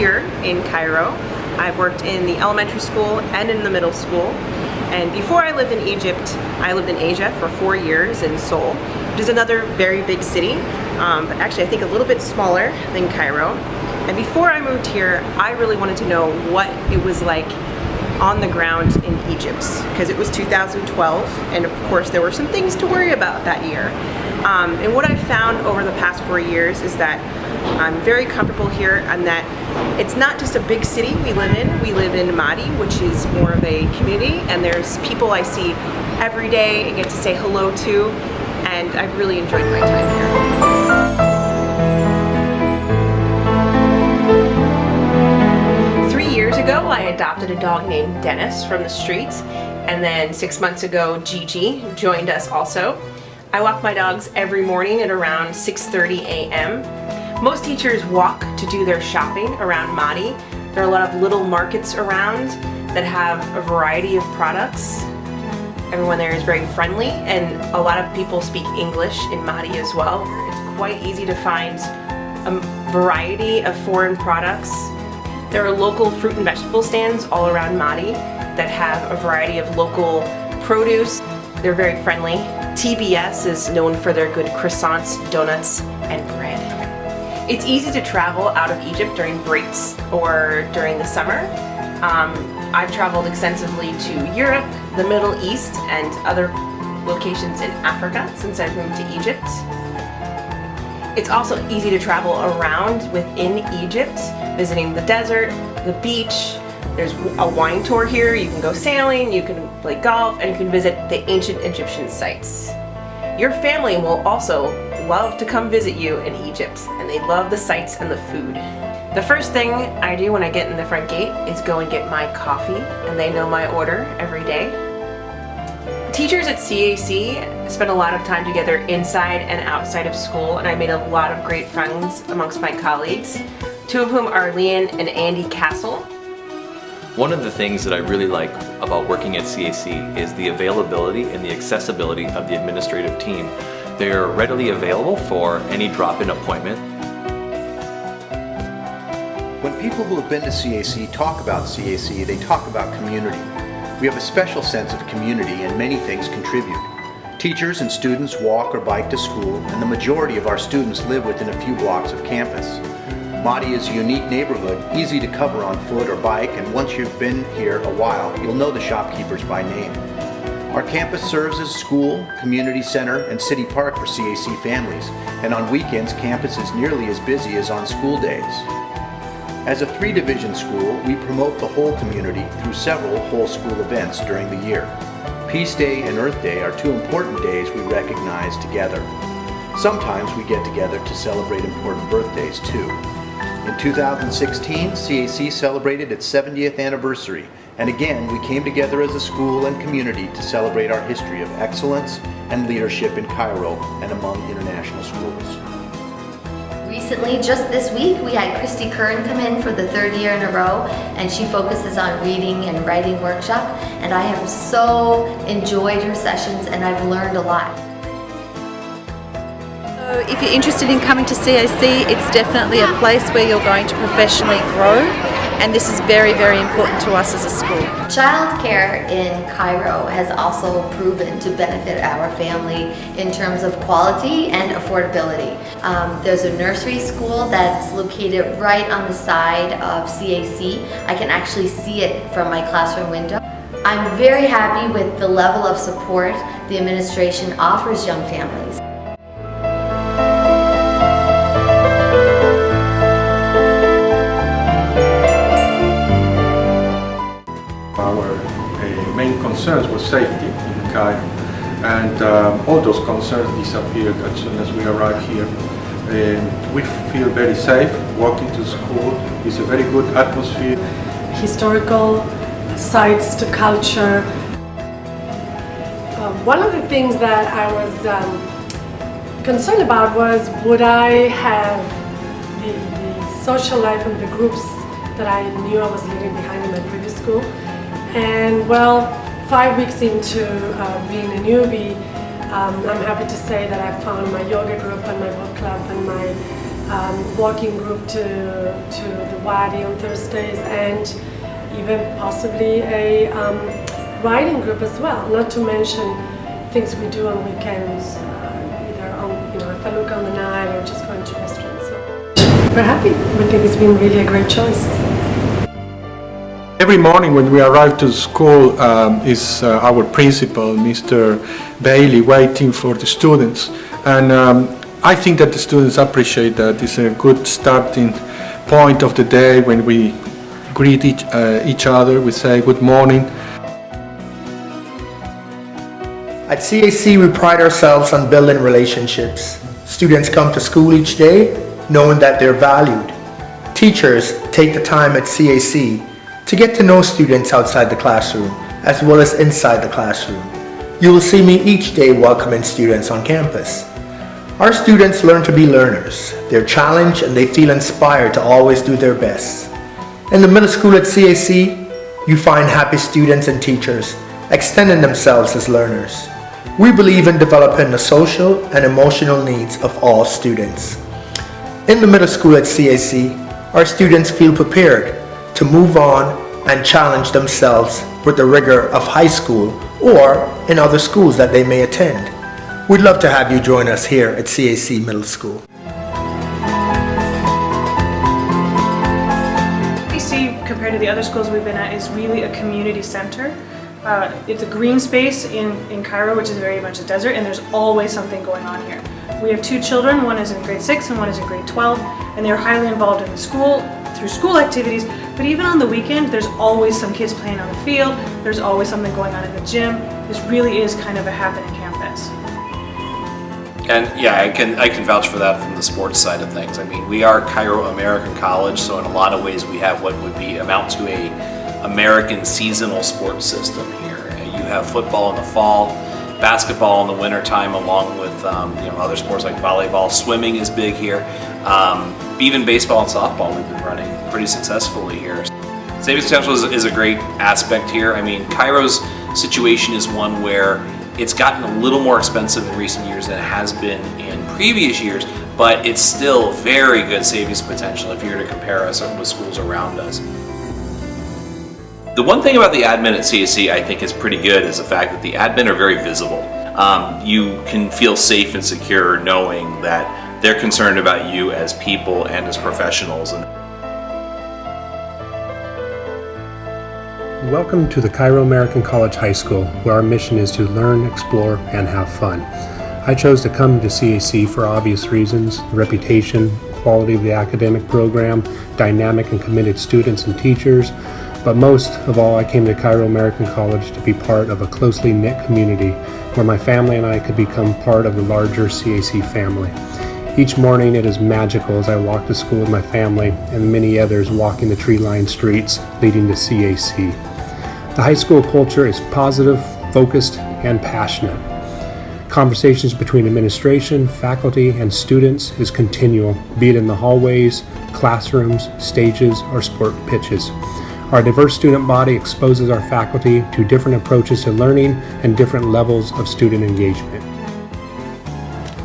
here in Cairo. I've worked in the elementary school and in the middle school. And before I lived in Egypt, I lived in Asia for 4 years in Seoul, which is another very big city, but actually I think a little bit smaller than Cairo. And before I moved here, I really wanted to know what it was like on the ground in Egypt, because it was 2012, and of course there were some things to worry about that year. And what I've found over the past 4 years is that I'm very comfortable here, and that it's not just a big city we live in. We live in Madi, which is more of a community, and there's people I see every day and get to say hello to, and I've really enjoyed my time here. 3 years ago, I adopted a dog named Dennis from the streets, and then 6 months ago, Gigi joined us also. I walk my dogs every morning at around 6:30 a.m. Most teachers walk to do their shopping around Madi. There are a lot of little markets around that have a variety of products. Everyone there is very friendly, and a lot of people speak English in Madi as well. It's quite easy to find a variety of foreign products. There are local fruit and vegetable stands all around Madi that have a variety of local produce. They're very friendly. TBS is known for their good croissants, donuts, and bread. It's easy to travel out of Egypt during breaks or during the summer. I've traveled extensively to Europe, the Middle East, and other locations in Africa since I've moved to Egypt. It's also easy to travel around within Egypt, visiting the desert, the beach. There's a wine tour here. You can go sailing, you can play golf, and you can visit the ancient Egyptian sites. Your family will also love to come visit you in Egypt, and they love the sights and the food. The first thing I do when I get in the front gate is go and get my coffee, and they know my order every day. Teachers at CAC spend a lot of time together inside and outside of school, and I made a lot of great friends amongst my colleagues, two of whom are Leanne and Andy Castle. One of the things that I really like about working at CAC is the availability and the accessibility of the administrative team. They're readily available for any drop-in appointment. When people who have been to CAC talk about CAC, they talk about community. We have a special sense of community, and many things contribute. Teachers and students walk or bike to school, and the majority of our students live within a few blocks of campus. Madi is a unique neighborhood, easy to cover on foot or bike, and once you've been here a while, you'll know the shopkeepers by name. Our campus serves as a school, community center, and city park for CAC families, and on weekends, campus is nearly as busy as on school days. As a 3-division school, we promote the whole community through several whole school events during the year. Peace Day and Earth Day are 2 important days we recognize together. Sometimes we get together to celebrate important birthdays too. In 2016, CAC celebrated its 70th anniversary, and again we came together as a school and community to celebrate our history of excellence and leadership in Cairo and among international schools. Recently, just this week, we had Christy Curran come in for the 3rd year in a row, and she focuses on reading and writing workshop, and I have so enjoyed her sessions, and I've learned a lot. If you're interested in coming to CAC, it's definitely a place where you're going to professionally grow, and this is very, very important to us as a school. Childcare in Cairo has also proven to benefit our family in terms of quality and affordability. There's a nursery school that's located right on the side of CAC. I can actually see it from my classroom window. I'm very happy with the level of support the administration offers young families. Our main concerns was safety in Cairo, and all those concerns disappeared as soon as we arrived here. We feel very safe walking to school. It's a very good atmosphere. Historical sites to culture. One of the things that I was concerned about was, would I have the social life and the groups that I knew I was leaving behind in my previous school? And well, 5 weeks into being a newbie, I'm happy to say that I found my yoga group and my book club and my walking group to the Wadi on Thursdays, and even possibly a riding group as well. Not to mention things we do on weekends, either on a felucca on the Nile or just going to restaurants. So we're happy. We think it's been really a great choice. Every morning when we arrive to school is our principal, Mr. Bailey, waiting for the students. And I think that the students appreciate that. It's a good starting point of the day when we greet each other, we say good morning. At CAC, we pride ourselves on building relationships. Students come to school each day knowing that they're valued. Teachers take the time at CAC to get to know students outside the classroom as well as inside the classroom. You will see me each day welcoming students on campus. Our students learn to be learners. They're challenged and they feel inspired to always do their best. In the middle school at CAC, you find happy students and teachers extending themselves as learners. We believe in developing the social and emotional needs of all students. In the middle school at CAC, our students feel prepared to move on and challenge themselves with the rigor of high school or in other schools that they may attend. We'd love to have you join us here at CAC Middle School. CAC, compared to the other schools we've been at, is really a community center. It's a green space in Cairo, which is very much a desert, and there's always something going on here. We have two children, one is in grade 6 and one is in grade 12, and they're highly involved in the school, through school activities, but even on the weekend, there's always some kids playing on the field, there's always something going on in the gym. This really is kind of a happening campus. And yeah, I can vouch for that from the sports side of things. I mean, we are Cairo American College, so in a lot of ways we have what would amount to a American seasonal sports system here. You have football in the fall, basketball in the winter time, along with other sports like volleyball. Swimming is big here. Even baseball and softball we've been running pretty successfully here. Savings potential is a great aspect here. I mean, Cairo's situation is one where it's gotten a little more expensive in recent years than it has been in previous years, but it's still very good savings potential if you were to compare us with schools around us. The one thing about the admin at CAC I think is pretty good is the fact that the admin are very visible. You can feel safe and secure knowing that they're concerned about you as people and as professionals. Welcome to the Cairo American College High School, where our mission is to learn, explore, and have fun. I chose to come to CAC for obvious reasons: the reputation, quality of the academic program, dynamic and committed students and teachers, but most of all, I came to Cairo American College to be part of a closely knit community where my family and I could become part of the larger CAC family. Each morning it is magical as I walk to school with my family and many others walking the tree-lined streets leading to CAC. The high school culture is positive, focused, and passionate. Conversations between administration, faculty, and students is continual, be it in the hallways, classrooms, stages, or sport pitches. Our diverse student body exposes our faculty to different approaches to learning and different levels of student engagement.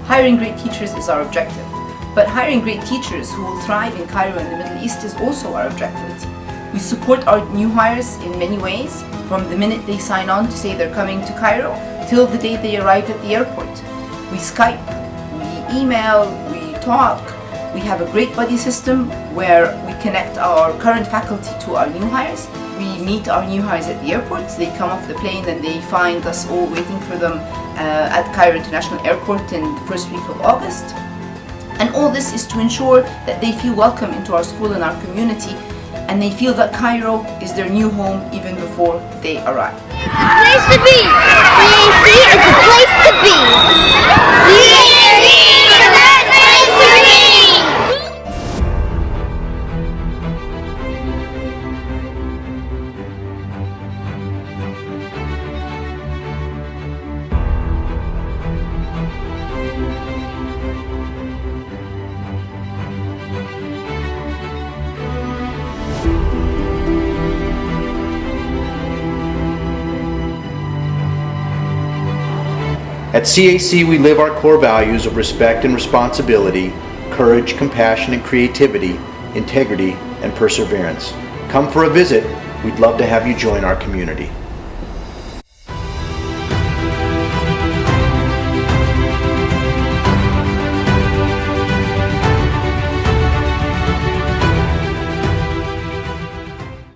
Hiring great teachers is our objective, but hiring great teachers who will thrive in Cairo and the Middle East is also our objective. We support our new hires in many ways, from the minute they sign on to say they're coming to Cairo till the day they arrive at the airport. We Skype, we email, we talk. We have a great buddy system where we connect our current faculty to our new hires. We meet our new hires at the airport. They come off the plane and they find us all waiting for them at Cairo International Airport in the first week of August. And all this is to ensure that they feel welcome into our school and our community, and they feel that Cairo is their new home even before they arrive. Place to be! CAC is the place to be! CAC is the best place to be! At CAC, we live our core values of respect and responsibility, courage, compassion, and creativity, integrity, and perseverance. Come for a visit. We'd love to have you join our community.